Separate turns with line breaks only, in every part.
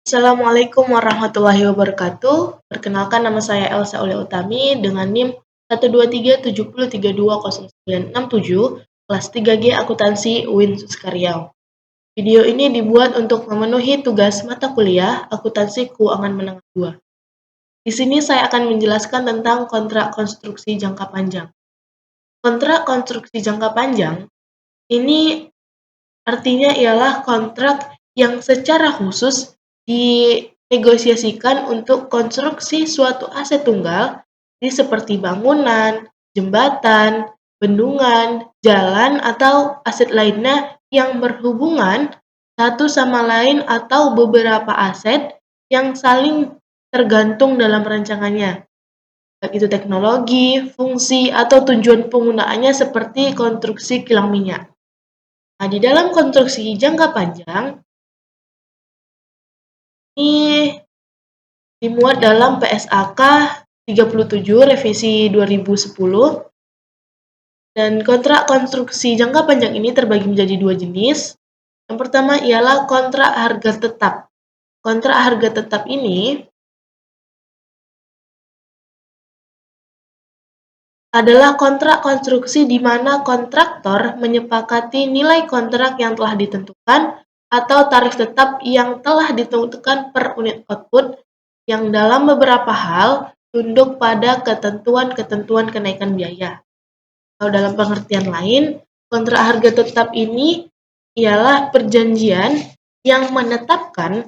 Assalamualaikum warahmatullahi wabarakatuh. Perkenalkan, nama saya Elsa Aulia Utami dengan NIM 12370320967, kelas 3G Akuntansi UIN Suskaryau. Video ini dibuat untuk memenuhi tugas mata kuliah Akuntansi Keuangan Menengah 2. Di sini saya akan menjelaskan tentang kontrak konstruksi jangka panjang. Kontrak konstruksi jangka panjang ini artinya ialah kontrak yang secara khusus dinegosiasikan untuk konstruksi suatu aset tunggal seperti bangunan, jembatan, bendungan, jalan, atau aset lainnya yang berhubungan satu sama lain atau beberapa aset yang saling tergantung dalam rancangannya, baik itu teknologi, fungsi, atau tujuan penggunaannya seperti konstruksi kilang minyak. Nah, di dalam konstruksi jangka panjang ini dimuat dalam PSAK 37 revisi 2010, dan kontrak konstruksi jangka panjang ini terbagi menjadi dua jenis. Yang pertama ialah kontrak harga tetap. Kontrak harga tetap ini adalah kontrak konstruksi di mana kontraktor menyepakati nilai kontrak yang telah ditentukan atau tarif tetap yang telah ditentukan per unit output yang dalam beberapa hal tunduk pada ketentuan-ketentuan kenaikan biaya. Atau dalam pengertian lain, kontrak harga tetap ini ialah perjanjian yang menetapkan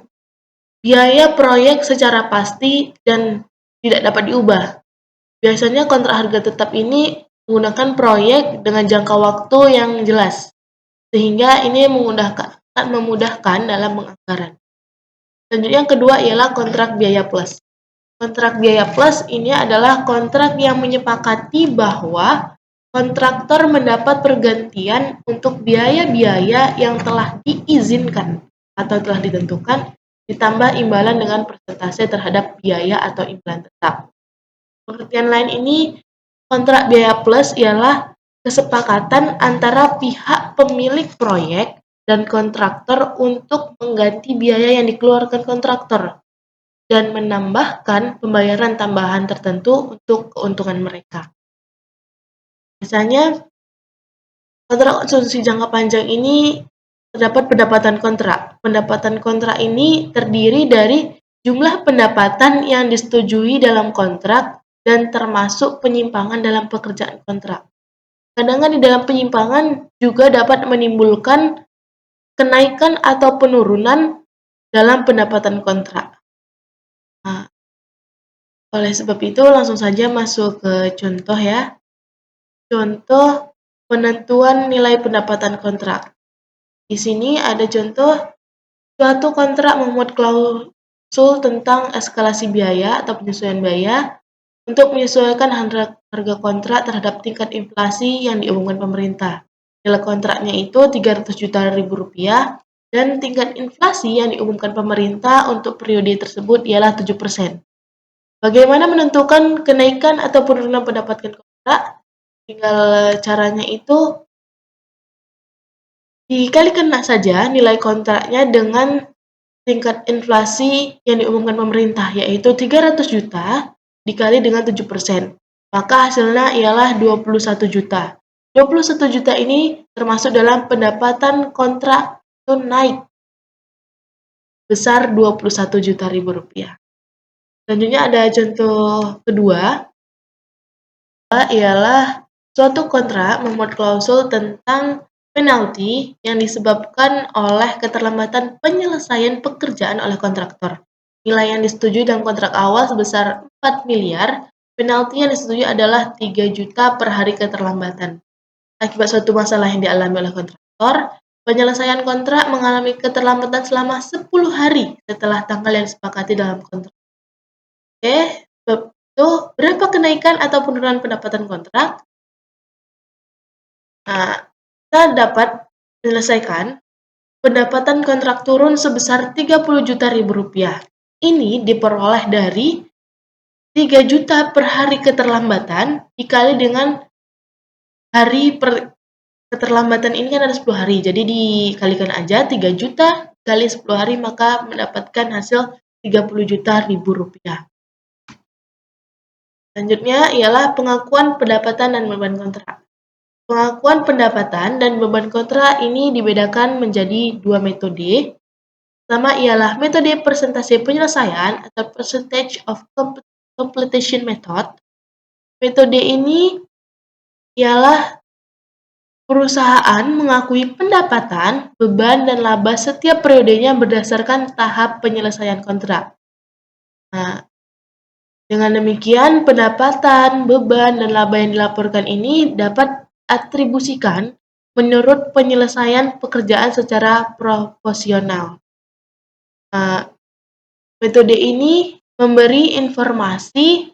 biaya proyek secara pasti dan tidak dapat diubah. Biasanya kontrak harga tetap ini menggunakan proyek dengan jangka waktu yang jelas, sehingga ini memudahkan dalam penganggaran. Selanjutnya yang kedua ialah kontrak biaya plus. Kontrak biaya plus ini adalah kontrak yang menyepakati bahwa kontraktor mendapat pergantian untuk biaya-biaya yang telah diizinkan atau telah ditentukan, ditambah imbalan dengan persentase terhadap biaya atau imbalan tetap. Pengertian lain ini, kontrak biaya plus ialah kesepakatan antara pihak pemilik proyek dan kontraktor untuk mengganti biaya yang dikeluarkan kontraktor dan menambahkan pembayaran tambahan tertentu untuk keuntungan mereka. Biasanya, kontrak konstruksi jangka panjang ini terdapat pendapatan kontrak. Pendapatan kontrak ini terdiri dari jumlah pendapatan yang disetujui dalam kontrak dan termasuk penyimpangan dalam pekerjaan kontrak. Kadang-kadang di dalam penyimpangan juga dapat menimbulkan kenaikan atau penurunan dalam pendapatan kontrak. Nah, oleh sebab itu langsung saja masuk ke contoh ya. Contoh penentuan nilai pendapatan kontrak. Di sini ada contoh suatu kontrak memuat klausul tentang eskalasi biaya atau penyesuaian biaya untuk menyesuaikan harga kontrak terhadap tingkat inflasi yang diumumkan pemerintah. Nilai kontraknya itu 300 juta ribu rupiah dan tingkat inflasi yang diumumkan pemerintah untuk periode tersebut ialah 7%. Bagaimana menentukan kenaikan atau penurunan pendapatan kontrak? Tinggal caranya itu dikalikan saja nilai kontraknya dengan tingkat inflasi yang diumumkan pemerintah, yaitu 300 juta dikali dengan 7%. Maka hasilnya ialah 21 juta. 21 juta ini termasuk dalam pendapatan kontrak tunai besar 21 juta ribu rupiah. Selanjutnya ada contoh kedua, ialah suatu kontrak memuat klausul tentang penalti yang disebabkan oleh keterlambatan penyelesaian pekerjaan oleh kontraktor. Nilai yang disetujui dalam kontrak awal sebesar 4 miliar, penalti yang disetujui adalah 3 juta per hari keterlambatan. Akibat suatu masalah yang dialami oleh kontraktor, penyelesaian kontrak mengalami keterlambatan selama 10 hari setelah tanggal yang disepakati dalam kontrak. Oke, sebab itu berapa kenaikan atau penurunan pendapatan kontrak? Nah, kita dapat menyelesaikan pendapatan kontrak turun sebesar 30 juta ribu rupiah. Ini diperoleh dari 3 juta per hari keterlambatan dikali dengan hari per keterlambatan ini kan ada 10 hari. Jadi dikalikan aja 3 juta dikali 10 hari maka mendapatkan hasil 30 juta ribu rupiah. Selanjutnya ialah pengakuan pendapatan dan beban kontrak. Pengakuan pendapatan dan beban kontrak ini dibedakan menjadi dua metode. Pertama ialah metode persentase penyelesaian atau percentage of completion method. Metode ini ialah perusahaan mengakui pendapatan, beban, dan laba setiap periodenya berdasarkan tahap penyelesaian kontrak. Nah, dengan demikian, pendapatan, beban, dan laba yang dilaporkan ini dapat atribusikan menurut penyelesaian pekerjaan secara proporsional. Metode ini memberi informasi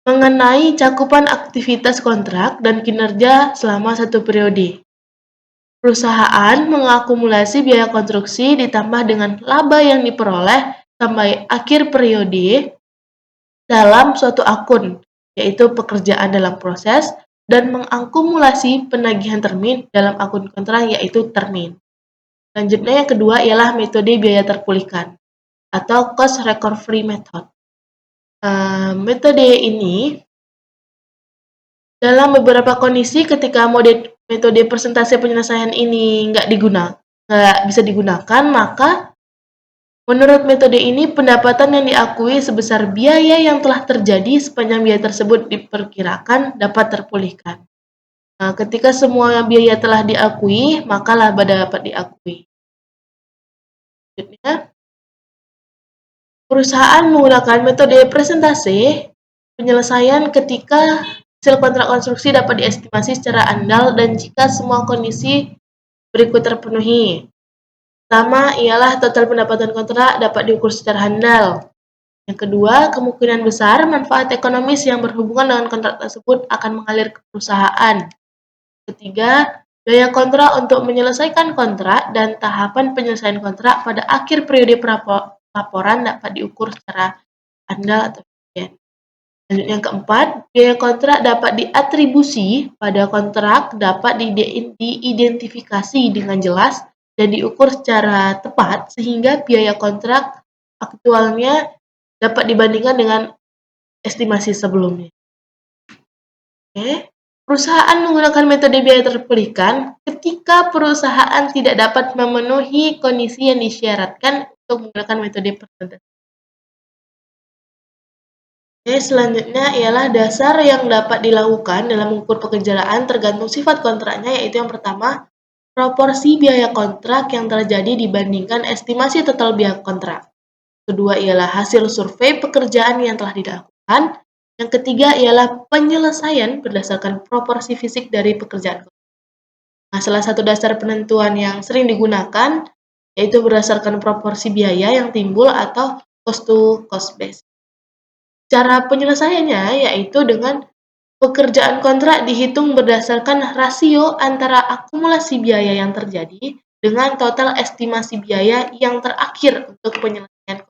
mengenai cakupan aktivitas kontrak dan kinerja selama satu periode. Perusahaan mengakumulasi biaya konstruksi ditambah dengan laba yang diperoleh sampai akhir periode dalam suatu akun, yaitu pekerjaan dalam proses, dan mengakumulasi penagihan termin dalam akun kontrak, yaitu termin. Selanjutnya yang kedua ialah metode biaya terpulihkan atau cost recovery method. Metode ini dalam beberapa kondisi ketika metode persentase penyelesaian ini nggak bisa digunakan, maka menurut metode ini pendapatan yang diakui sebesar biaya yang telah terjadi sepanjang biaya tersebut diperkirakan dapat terpulihkan. Ketika semua biaya telah diakui, maka laba dapat diakui. Selanjutnya, perusahaan menggunakan metode presentase penyelesaian ketika hasil kontrak konstruksi dapat diestimasi secara andal dan jika semua kondisi berikut terpenuhi. Pertama ialah total pendapatan kontrak dapat diukur secara handal. Yang kedua, kemungkinan besar manfaat ekonomis yang berhubungan dengan kontrak tersebut akan mengalir ke perusahaan. Ketiga, biaya kontrak untuk menyelesaikan kontrak dan tahapan penyelesaian kontrak pada akhir periode laporan dapat diukur secara andal atau efisien. Lanjut yang keempat, biaya kontrak dapat diatribusi pada kontrak dapat diidentifikasi dengan jelas dan diukur secara tepat sehingga biaya kontrak aktualnya dapat dibandingkan dengan estimasi sebelumnya. Perusahaan menggunakan metode biaya terpulihkan ketika perusahaan tidak dapat memenuhi kondisi yang disyaratkan untuk menggunakan metode persentase. Selanjutnya ialah dasar yang dapat dilakukan dalam mengukur pekerjaan tergantung sifat kontraknya, yaitu yang pertama, proporsi biaya kontrak yang terjadi dibandingkan estimasi total biaya kontrak. Kedua ialah hasil survei pekerjaan yang telah dilakukan. Yang ketiga ialah penyelesaian berdasarkan proporsi fisik dari pekerjaan. Nah, salah satu dasar penentuan yang sering digunakan yaitu berdasarkan proporsi biaya yang timbul atau cost to cost base. Cara penyelesaiannya yaitu dengan pekerjaan kontrak dihitung berdasarkan rasio antara akumulasi biaya yang terjadi dengan total estimasi biaya yang terakhir untuk penyelesaian.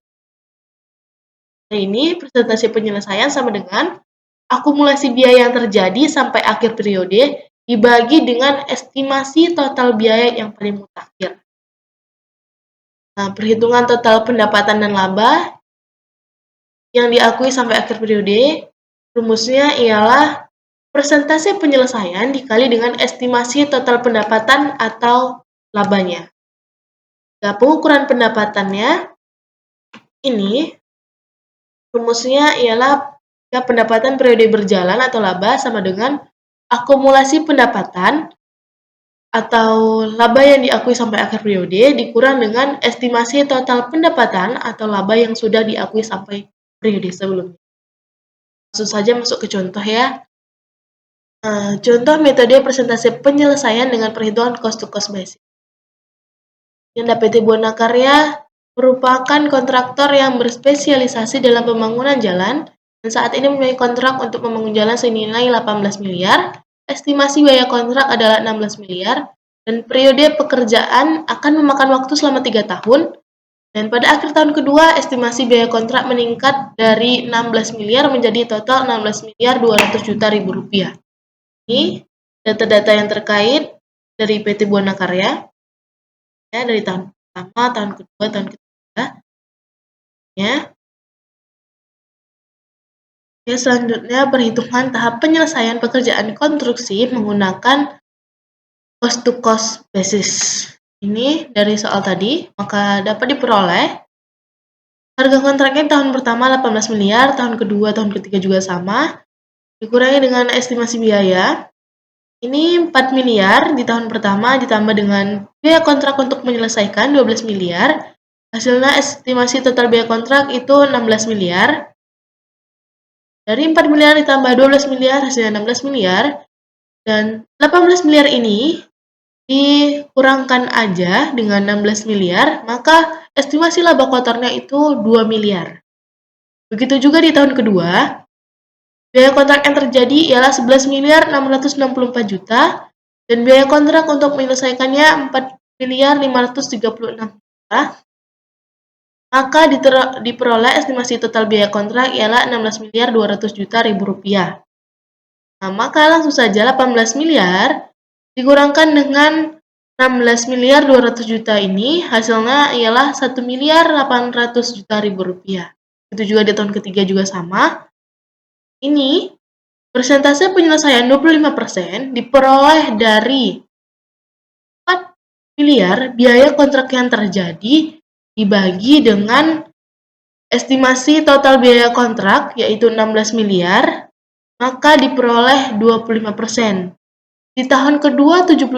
Nah, ini persentase penyelesaian sama dengan akumulasi biaya yang terjadi sampai akhir periode dibagi dengan estimasi total biaya yang paling mutakhir. Nah, perhitungan total pendapatan dan laba yang diakui sampai akhir periode, rumusnya ialah persentase penyelesaian dikali dengan estimasi total pendapatan atau labanya. Nah, pengukuran pendapatannya ini rumusnya ialah pendapatan periode berjalan atau laba sama dengan akumulasi pendapatan atau laba yang diakui sampai akhir periode dikurang dengan estimasi total pendapatan atau laba yang sudah diakui sampai periode sebelumnya. Langsung saja masuk ke contoh ya. Contoh metode persentase penyelesaian dengan perhitungan cost to cost basis. Yang PT Buana Karya merupakan kontraktor yang berspesialisasi dalam pembangunan jalan dan saat ini mempunyai kontrak untuk membangun jalan senilai 18 miliar. Estimasi biaya kontrak adalah 16 miliar dan periode pekerjaan akan memakan waktu selama 3 tahun. Dan pada akhir tahun kedua, estimasi biaya kontrak meningkat dari 16 miliar menjadi total 16 miliar 200 juta ribu rupiah. Ini data-data yang terkait dari PT Buana Karya ya, dari tahun pertama, tahun kedua, tahun ketiga. Ya. Ya, selanjutnya perhitungan tahap penyelesaian pekerjaan konstruksi menggunakan cost to cost basis. Ini dari soal tadi, maka dapat diperoleh harga kontraknya tahun pertama 18 miliar, tahun kedua, tahun ketiga juga sama, dikurangi dengan estimasi biaya. Ini 4 miliar di tahun pertama ditambah dengan biaya kontrak untuk menyelesaikan 12 miliar. Hasilnya estimasi total biaya kontrak itu 16 miliar. Dari 4 miliar ditambah 12 miliar hasilnya 16 miliar. Dan 18 miliar ini dikurangkan aja dengan 16 miliar, maka estimasi laba kotornya itu 2 miliar. Begitu juga di tahun kedua, biaya kontrak yang terjadi ialah 11 miliar 664 juta, dan biaya kontrak untuk menyelesaikannya 4 miliar 536 juta. Maka diperoleh estimasi total biaya kontrak ialah 16 miliar 200 juta ribu rupiah. Nah, maka langsung saja 18 miliar dikurangkan dengan 16 miliar 200 juta ini hasilnya ialah 1 miliar 800 juta ribu rupiah. Itu juga di tahun ketiga juga sama. Ini persentase penyelesaian 25% diperoleh dari 4 miliar biaya kontrak yang terjadi dibagi dengan estimasi total biaya kontrak yaitu 16 miliar, maka diperoleh 25%. Di tahun kedua 72%,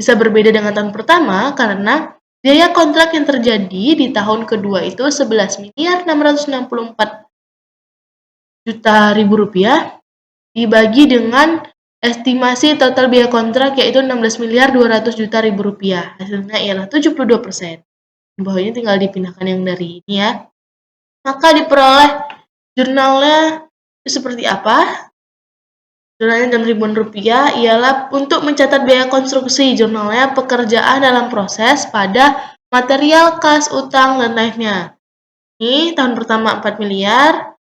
bisa berbeda dengan tahun pertama karena biaya kontrak yang terjadi di tahun kedua itu 11 miliar 664 juta ribu rupiah dibagi dengan estimasi total biaya kontrak yaitu 16 miliar 200 juta ribu rupiah. Hasilnya ialah 72%. Di bawahnya tinggal dipindahkan yang dari ini ya. Maka diperoleh jurnalnya seperti apa? Jurnalnya 6 ribuan rupiah ialah untuk mencatat biaya konstruksi. Jurnalnya pekerjaan dalam proses pada material, kas, utang, dan lainnya. Ini tahun pertama 4 miliar,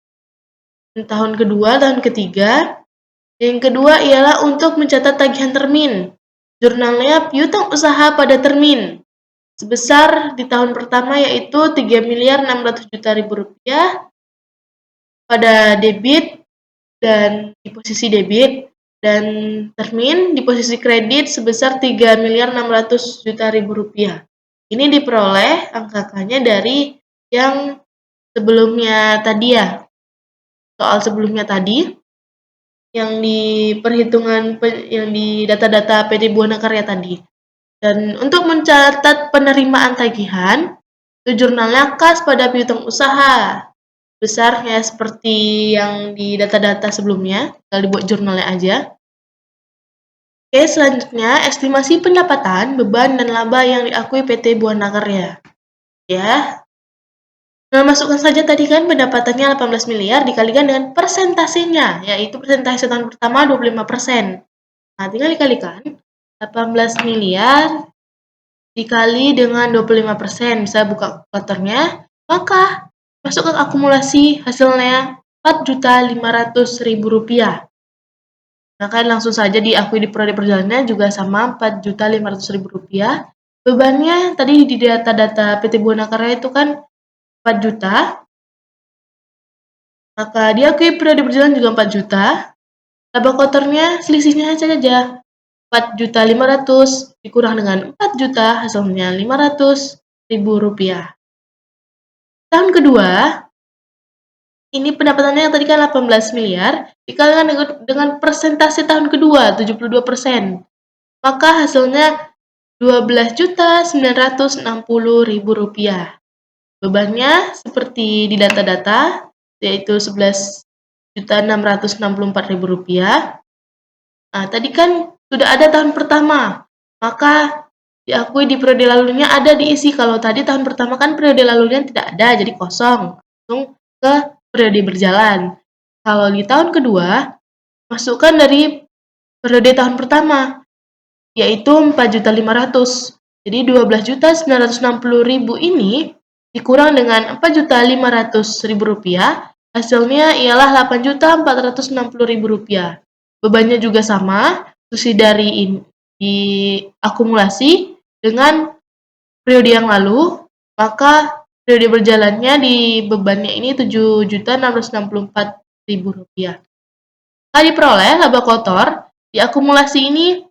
tahun kedua, tahun ketiga. Yang kedua ialah untuk mencatat tagihan termin. Jurnalnya piutang usaha pada termin. Sebesar di tahun pertama yaitu 3 miliar 600 juta ribu rupiah pada debit dan di posisi debit, dan termin di posisi kredit sebesar 3 miliar 600 juta ribu rupiah. Ini diperoleh angka-angkanya dari yang sebelumnya tadi ya, soal sebelumnya tadi, yang di perhitungan yang di data-data PT Buana Karya tadi. Dan untuk mencatat penerimaan tagihan, itu jurnalnya kas pada piutang usaha. Besarnya seperti yang di data-data sebelumnya, tinggal dibuat jurnalnya aja. Oke, selanjutnya estimasi pendapatan, beban, dan laba yang diakui PT Buana Karya. Ya, nah, masukkan saja tadi kan pendapatannya 18 miliar dikalikan dengan persentasenya, yaitu persentase tahun pertama 25%. Nah, tinggal dikalikan 18 miliar dikali dengan 25%, bisa buka kalkulatornya, maka masuk ke akumulasi hasilnya 4.500.000 rupiah. Maka langsung saja diakui di periode perjalanannya juga sama 4.500.000 rupiah. Bebannya tadi di data-data PT Buana Karya itu kan 4 juta. Maka diakui periode perjalanan juga 4 juta. Laba kotornya selisihnya saja 4.500.000 dikurang dengan 4 juta hasilnya 500.000 rupiah. Tahun kedua, ini pendapatannya yang tadi kan 18 miliar dikalikan dengan persentase tahun kedua 72%. Maka hasilnya 12.960.000 rupiah. Bebannya seperti di data-data yaitu 11.664.000 rupiah. Nah, tadi kan sudah ada tahun pertama, maka diakui di periode lalunya ada diisi. Kalau tadi tahun pertama kan periode lalunya tidak ada, jadi kosong. Langsung ke periode berjalan. Kalau di tahun kedua, masukkan dari periode tahun pertama, yaitu 4.500.000. Jadi 12.960.000 ini dikurang dengan 4.500.000 rupiah, hasilnya ialah 8.460.000 rupiah. Bebannya juga sama, subsidi dari diakumulasi dengan periode yang lalu, maka periode berjalannya di bebannya ini Rp7.664.000. Maka diperoleh laba kotor di akumulasi ini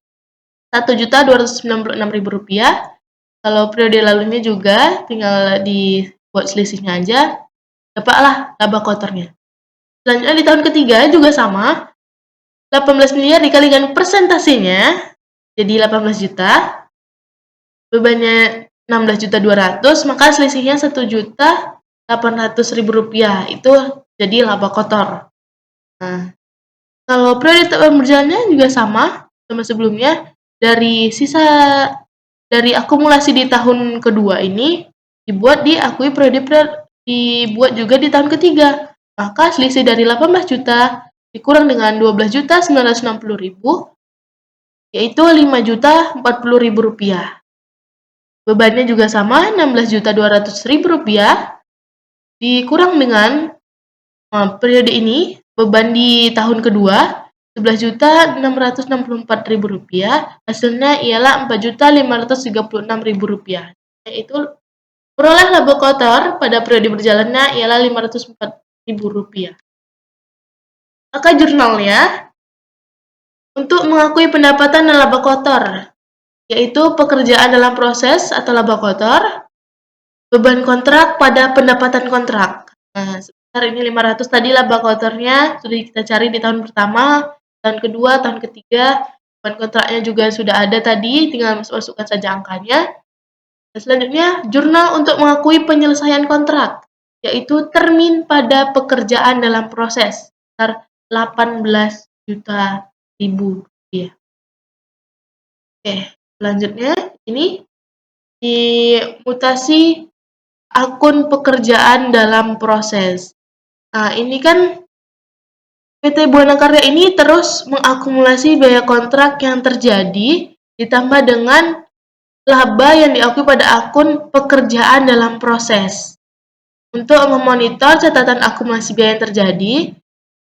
Rp1.296.000. Kalau periode lalunya juga tinggal dibuat selisihnya aja, dapatlah laba kotornya. Selanjutnya di tahun ketiga juga sama, 18 miliar dikalikan persentasenya jadi 18 juta, bebannya 16.200.000, maka selisihnya Rp1.800.000, itu jadi laba kotor. Nah, kalau periode berjalannya juga sama sebelumnya, dari akumulasi di tahun kedua ini dibuat juga di tahun ketiga. Maka selisih dari 18 juta dikurang dengan 12.960.000, yaitu Rp5.040.000. Bebannya juga sama, Rp16.200.000 dikurang dengan periode ini, beban di tahun kedua Rp11.664.000, hasilnya ialah Rp4.536.000, yaitu peroleh laba kotor pada periode berjalannya ialah Rp504.000. Maka jurnalnya untuk mengakui pendapatan dan laba kotor, yaitu pekerjaan dalam proses atau laba kotor, beban kontrak pada pendapatan kontrak. Nah, sebesar ini 500 tadi laba kotornya sudah kita cari di tahun pertama, tahun kedua, tahun ketiga. Beban kontraknya juga sudah ada tadi, tinggal masukkan saja angkanya. Dan selanjutnya, jurnal untuk mengakui penyelesaian kontrak, yaitu termin pada pekerjaan dalam proses, sebesar Rp18 juta. Oke, selanjutnya ini di mutasi akun pekerjaan dalam proses. Nah, ini kan PT Buana Karya ini terus mengakumulasi biaya kontrak yang terjadi ditambah dengan laba yang diakui pada akun pekerjaan dalam proses. Untuk memonitor catatan akumulasi biaya yang terjadi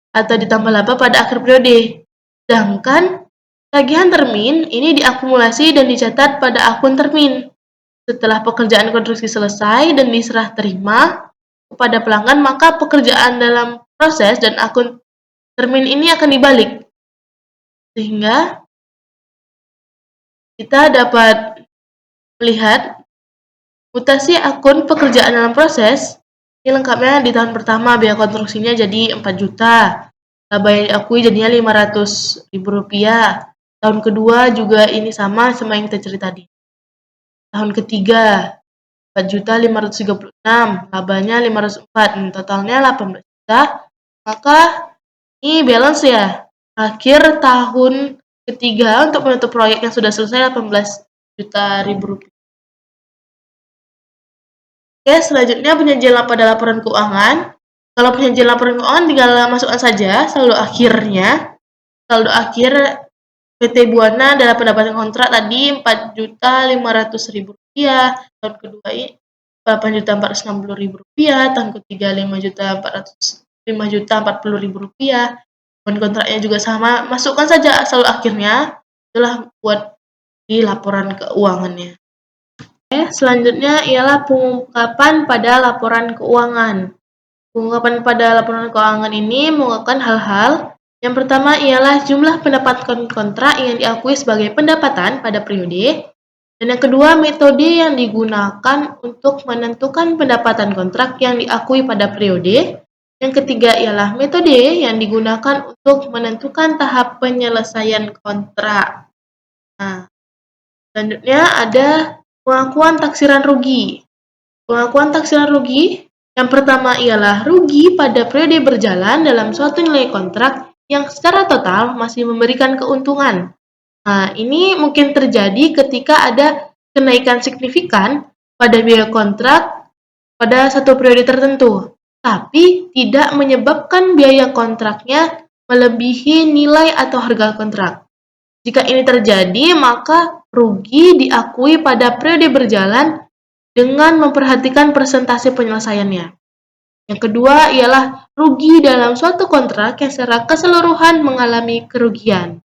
atau ditambah laba pada akhir periode. Sedangkan tagihan termin ini diakumulasi dan dicatat pada akun termin. Setelah pekerjaan konstruksi selesai dan diserah terima kepada pelanggan, maka pekerjaan dalam proses dan akun termin ini akan dibalik. Sehingga kita dapat melihat mutasi akun pekerjaan dalam proses. Ini lengkapnya di tahun pertama biaya konstruksinya jadi 4 juta. Laba yang diakui jadinya Rp500.000. Tahun kedua juga ini sama yang kita cari tadi. Tahun ketiga 4.536.000, labanya 504, totalnya 18 juta. Maka ini balance ya. Akhir tahun ketiga untuk menutup proyek yang sudah selesai 18 juta rupiah. Oke, selanjutnya penyajian pada laporan keuangan. Kalau penyajian laporan keuangan tinggal masukkan saja saldo akhirnya. Saldo akhir PT Buana dalam pendapatan kontrak tadi Rp4.500.000. Tahun kedua ini Rp8.460.000. Tahun ketiga Rp5.440.000. Dan kontraknya juga sama. Masukkan saja saldo akhirnya. Itulah buat di laporan keuangannya. Oke, selanjutnya ialah pengungkapan pada laporan keuangan. Pengungkapan pada laporan keuangan ini mengungkapkan hal-hal. Yang pertama ialah jumlah pendapatan kontrak yang diakui sebagai pendapatan pada periode. Dan yang kedua, metode yang digunakan untuk menentukan pendapatan kontrak yang diakui pada periode. Yang ketiga ialah metode yang digunakan untuk menentukan tahap penyelesaian kontrak. Nah, selanjutnya ada pengakuan taksiran rugi. Pengakuan taksiran rugi yang pertama ialah rugi pada periode berjalan dalam suatu nilai kontrak yang secara total masih memberikan keuntungan. Nah, ini mungkin terjadi ketika ada kenaikan signifikan pada biaya kontrak pada satu periode tertentu, tapi tidak menyebabkan biaya kontraknya melebihi nilai atau harga kontrak. Jika ini terjadi, maka rugi diakui pada periode berjalan dengan memperhatikan persentase penyelesaiannya. Yang kedua ialah rugi dalam suatu kontrak yang secara keseluruhan mengalami kerugian.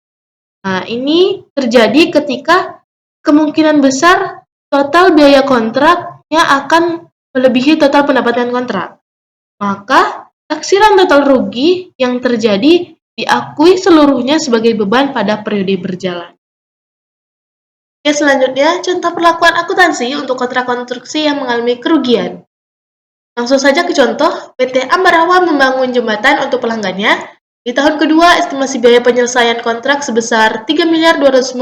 Nah, ini terjadi ketika kemungkinan besar total biaya kontraknya akan melebihi total pendapatan kontrak. Maka, taksiran total rugi yang terjadi diakui seluruhnya sebagai beban pada periode berjalan. Oke, selanjutnya, contoh perlakuan akuntansi untuk kontrak konstruksi yang mengalami kerugian. Langsung saja ke contoh, PT Ambarawa membangun jembatan untuk pelanggannya. Di tahun kedua, estimasi biaya penyelesaian kontrak sebesar 3.250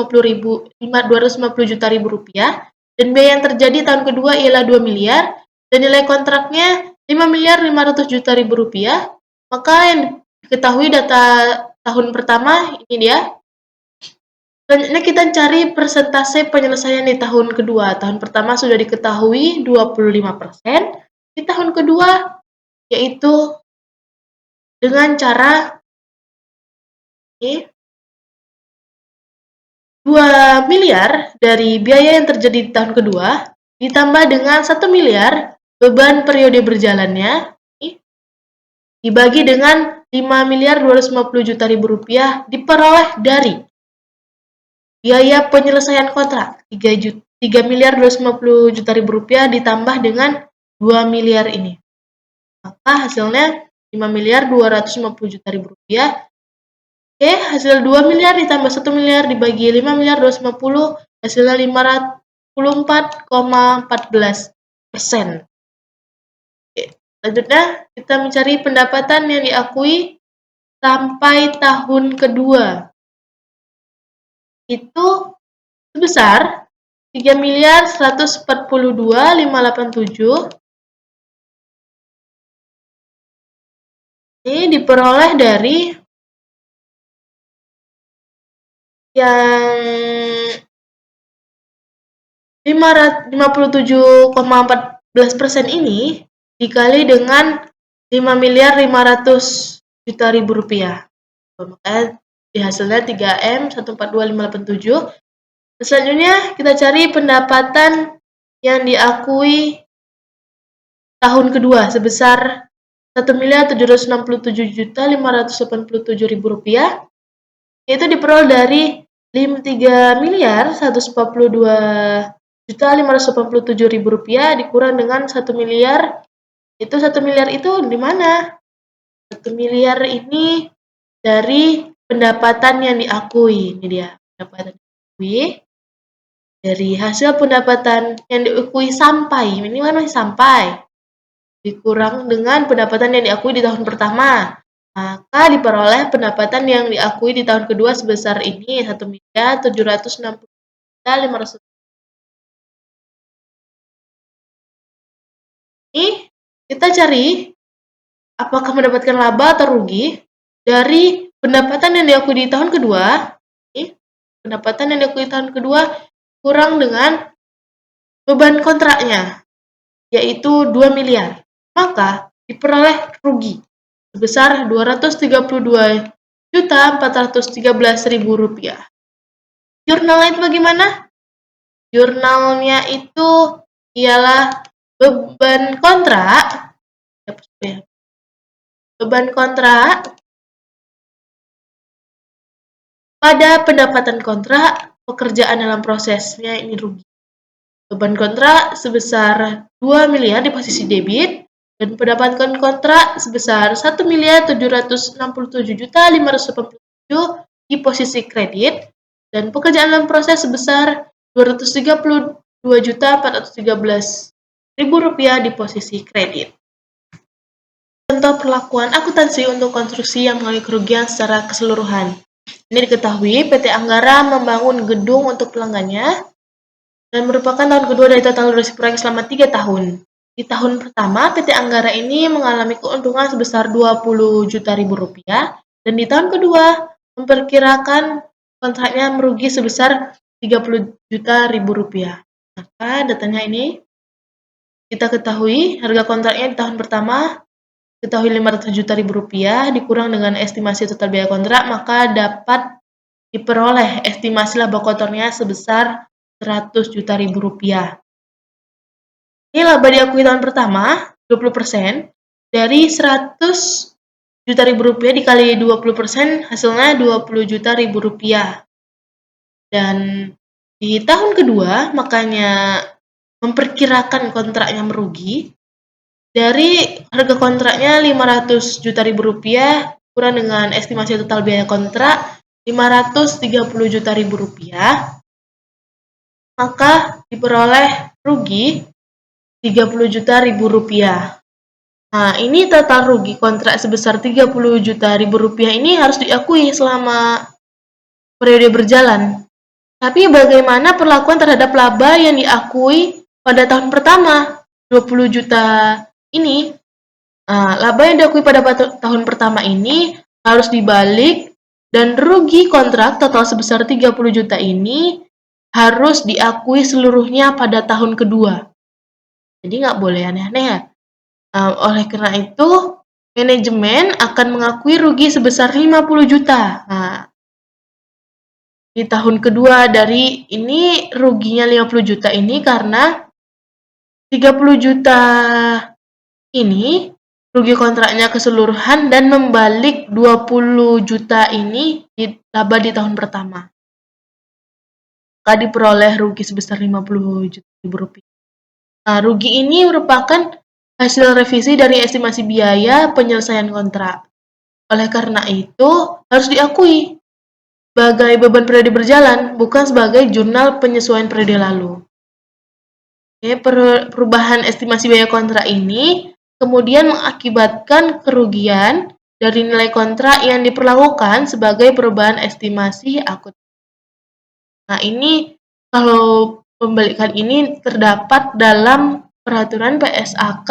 juta rupiah, dan biaya yang terjadi tahun kedua ialah 2 miliar, dan nilai kontraknya 5.500 juta rupiah. Maka yang diketahui data tahun pertama, ini dia. Selanjutnya kita cari persentase penyelesaian di tahun kedua. Tahun pertama sudah diketahui 25%. Di tahun kedua, yaitu dengan cara 2 miliar dari biaya yang terjadi di tahun kedua, ditambah dengan 1 miliar beban periode berjalannya, dibagi dengan 5.250 juta rupiah diperoleh dari biaya penyelesaian kontrak 3.250 juta rupiah ditambah dengan 2 miliar ini. Maka hasilnya 5.250 juta rupiah. Oke, hasil 2 miliar ditambah 1 miliar dibagi 5.250 hasilnya 54,14%. Oke, selanjutnya kita mencari pendapatan yang diakui sampai tahun kedua. Itu sebesar 3.142.587. Ini diperoleh dari yang 57,14% ini dikali dengan 5.500 juta rupiah. Maka hasilnya 3M142587. Selanjutnya kita cari pendapatan yang diakui tahun kedua sebesar 1.767.587.000 rupiah, yaitu diperoleh dari 3.142.587.000 rupiah dikurang dengan 1 miliar. Itu 1 miliar itu di mana? 1 miliar ini dari pendapatan yang diakui. Ini dia, pendapatan diakui. Dari hasil pendapatan yang diakui sampai, ini mana sampai, dikurang dengan pendapatan yang diakui di tahun pertama. Maka diperoleh pendapatan yang diakui di tahun kedua sebesar ini, 1.760.500. Ini kita cari apakah mendapatkan laba atau rugi dari pendapatan yang diakui di tahun kedua. Ini pendapatan yang diakui di tahun kedua kurang dengan beban kontraknya, yaitu 2 miliar. Maka diperoleh rugi sebesar 232.413.000 rupiah. Jurnalnya itu bagaimana? Jurnalnya itu ialah beban kontrak pada pendapatan kontrak, pekerjaan dalam prosesnya ini rugi. Beban kontrak sebesar 2 miliar di posisi debit, dan pendapatan kontrak sebesar 1.767.587 di posisi kredit, dan pekerjaan dalam proses sebesar 232.413.000 rupiah di posisi kredit. Contoh perlakuan akuntansi untuk konstruksi yang mengalami kerugian secara keseluruhan. Ini diketahui PT Anggara membangun gedung untuk pelanggannya dan merupakan tahun kedua dari total durasi proyek selama 3 tahun. Di tahun pertama, PT Anggara ini mengalami keuntungan sebesar 20 juta rupiah, dan di tahun kedua memperkirakan kontraknya merugi sebesar 30 juta rupiah. Maka datanya ini kita ketahui harga kontraknya di tahun pertama ketahui 500 juta rupiah dikurang dengan estimasi total biaya kontrak, maka dapat diperoleh estimasi laba kotornya sebesar 100 juta rupiah. Ini laba diakui tahun pertama 20%, dari 100 juta rupiah dikali 20% hasilnya 20 juta rupiah. Dan di tahun kedua makanya memperkirakan kontraknya merugi dari harga kontraknya 500 juta ribu rupiah kurang dengan estimasi total biaya kontrak 530 juta ribu rupiah, maka diperoleh rugi 30 juta ribu rupiah. Nah, ini total rugi kontrak sebesar 30 juta ribu rupiah ini harus diakui selama periode berjalan. Tapi bagaimana perlakuan terhadap laba yang diakui pada tahun pertama, 20 juta ini? Nah, laba yang diakui pada tahun pertama ini harus dibalik dan rugi kontrak total sebesar 30 juta ini harus diakui seluruhnya pada tahun kedua. Jadi nggak boleh aneh-aneh ya. Oleh karena itu, manajemen akan mengakui rugi sebesar 50 juta. Nah, di tahun kedua dari ini ruginya 50 juta ini karena 30 juta ini rugi kontraknya keseluruhan dan membalik 20 juta ini di laba di tahun pertama. Maka diperoleh rugi sebesar 50 juta rupiah. Nah, rugi ini merupakan hasil revisi dari estimasi biaya penyelesaian kontrak. Oleh karena itu, harus diakui sebagai beban periode berjalan, bukan sebagai jurnal penyesuaian periode lalu. Oke, perubahan estimasi biaya kontrak ini kemudian mengakibatkan kerugian dari nilai kontrak yang diperlakukan sebagai perubahan estimasi akuntansi. Nah, ini kalau pembalikan ini terdapat dalam Peraturan PSAK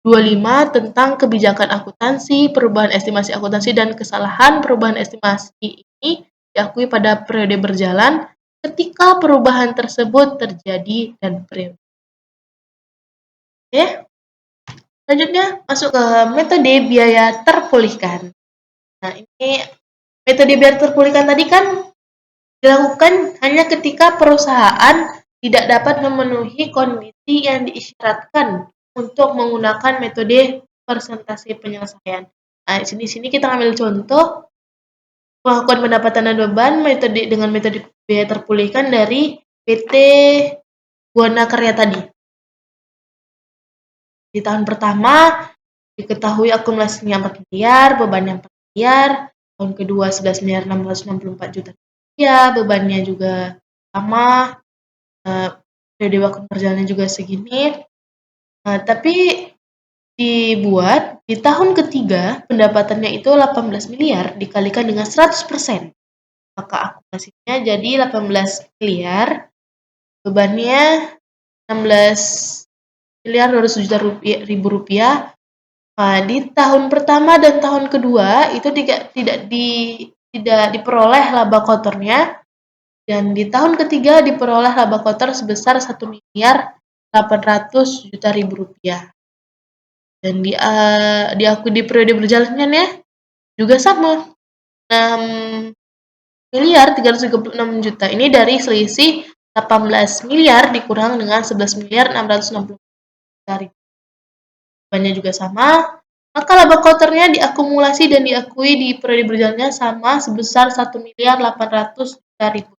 25 tentang kebijakan akuntansi, perubahan estimasi akuntansi, dan kesalahan perubahan estimasi ini diakui pada periode berjalan ketika perubahan tersebut terjadi dan periode. Oke, selanjutnya masuk ke metode biaya terpulihkan. Nah, ini metode biaya terpulihkan tadi kan dilakukan hanya ketika perusahaan tidak dapat memenuhi kondisi yang diisyaratkan untuk menggunakan metode persentase penyelesaian. Nah, di sini kita ambil contoh pengakuan pendapatan dan beban dengan metode biaya terpulihkan dari PT Buana Karya tadi. Di tahun pertama diketahui akumulasinya 4 miliar, bebannya 4 miliar, tahun kedua 11 miliar 664 juta rupiah, bebannya juga sama, periode waktu perjalanan juga segini. Nah, tapi dibuat di tahun ketiga pendapatannya itu 18 miliar dikalikan dengan 100%. Maka akumulasinya jadi 18 miliar, bebannya 16 miliar 200 juta rupiah. Nah, di tahun pertama dan tahun kedua itu tidak diperoleh laba kotornya, dan di tahun ketiga diperoleh laba kotor sebesar 1 miliar 800 juta rupiah. Dan diakui di periode berjalannya juga sama, 6 miliar 336 juta ini dari selisih 18 miliar dikurang dengan 11 miliar 660 juta rupiah. Bebannya juga sama, maka laba kotornya diakumulasi dan diakui di periode berjalannya sama sebesar 1 miliar 800 juta rupiah.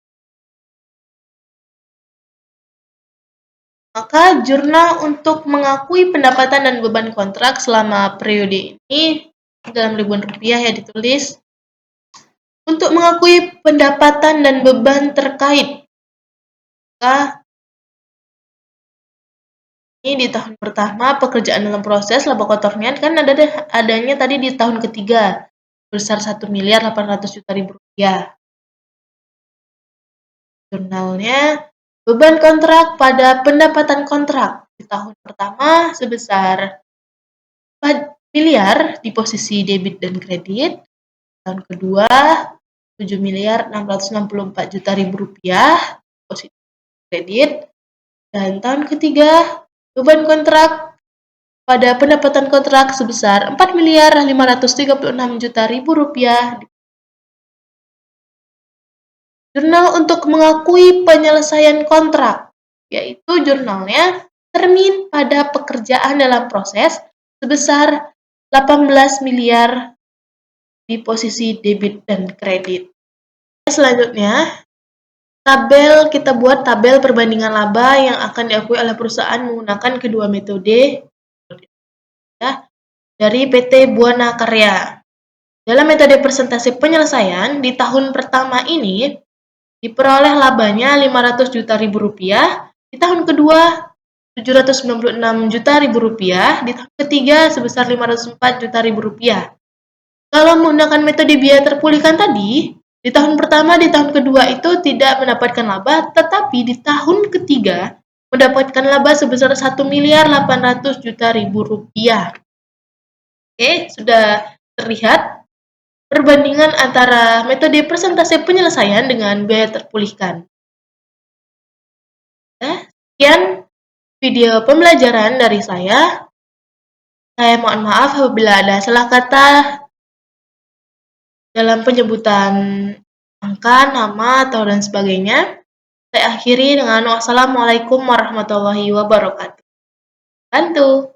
Maka jurnal untuk mengakui pendapatan dan beban kontrak selama periode ini dalam ribuan rupiah ya ditulis. Untuk mengakui pendapatan dan beban terkait, maka ini di tahun pertama pekerjaan dalam proses laba kotornya kan adanya tadi di tahun ketiga besar 1 miliar 800 juta rupiah. Jurnalnya beban kontrak pada pendapatan kontrak di tahun pertama sebesar 4 miliar di posisi debit dan kredit. Tahun kedua 7 miliar 664 juta rupiah posisi kredit. Dan tahun ketiga beban kontrak pada pendapatan kontrak sebesar 4 miliar 536 juta rupiah. Jurnal untuk mengakui penyelesaian kontrak, yaitu jurnalnya termin pada pekerjaan dalam proses sebesar 18 miliar di posisi debit dan kredit. Selanjutnya, Kita buat tabel perbandingan laba yang akan diakui oleh perusahaan menggunakan kedua metode ya, dari PT Buana Karya. Dalam metode persentase penyelesaian, di tahun pertama ini diperoleh labanya Rp500 juta, di tahun kedua Rp796 juta, di tahun ketiga sebesar Rp504 juta. Kalau menggunakan metode biaya terpulihkan tadi, di tahun pertama, di tahun kedua itu tidak mendapatkan laba, tetapi di tahun ketiga mendapatkan laba sebesar Rp1.800 juta. Oke, sudah terlihat perbandingan antara metode persentase penyelesaian dengan biaya terpulihkan. Sekian video pembelajaran dari saya. Saya mohon maaf apabila ada salah kata dalam penyebutan angka, nama, atau dan sebagainya. Saya akhiri dengan wassalamualaikum warahmatullahi wabarakatuh. Bantu.